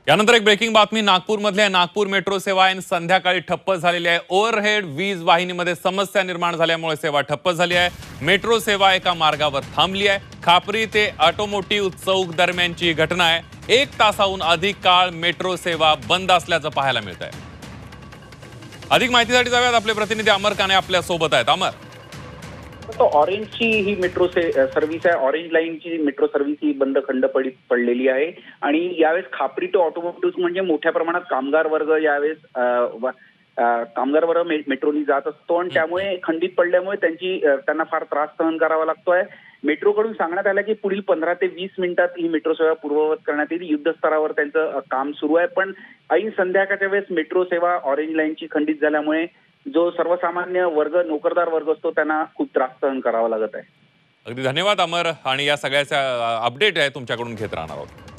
यानंतर एक ब्रेकिंग बातमी नागपूरमधल्या नागपूर मेट्रो सेवा ऐन संध्याकाळी ठप्प झालेली आहे। ओव्हरहेड वीज वाहिनीमध्ये समस्या निर्माण झाल्यामुळे सेवा ठप्प झाली आहे। मेट्रो सेवा एका मार्गावर थांबली आहे। खापरी ते ऑटोमोटिव्ह चौक दरम्यानची घटना आहे। 1 तासाहून अधिक काळ मेट्रो सेवा बंद असल्याचं पाहायला मिळत आहे। अधिक माहितीसाठी जाऊयात, आपले प्रतिनिधी अमर काने आपल्या सोबत आहेत। अमर, तो ऑरेंजची ही मेट्रो सर्व्हिस आहे। ऑरेंज लाईनची मेट्रो सर्व्हिस ही बंद खंड पडलेली आहे आणि यावेळेस खापरी टू ऑटोमोटिव्ह म्हणजे मोठ्या प्रमाणात कामगार वर्ग यावेळेस कामगार वर्ग मेट्रोनी जात असतो आणि त्यामुळे खंडित पडल्यामुळे त्यांना फार त्रास सहन करावा लागतोय। मेट्रोकडून सांगण्यात आलं की पुढील 15 ते 20 मिनिटात ही मेट्रो सेवा पूर्ववत करण्यात येईल। युद्धस्तरावर त्यांचं काम सुरू आहे, पण ऐन संध्याकाळच्या वेळेस मेट्रो सेवा ऑरेंज लाईनची खंडित झाल्यामुळे जो सर्वसामान्य वर्ग, नोकरदार वर्ग असतो त्यांना खूप त्रास सहन करावा लागत आहे। अगदी धन्यवाद अमर, आणि या सगळ्याचा अपडेट आहे तुमच्याकडून घेत राहणार आहोत।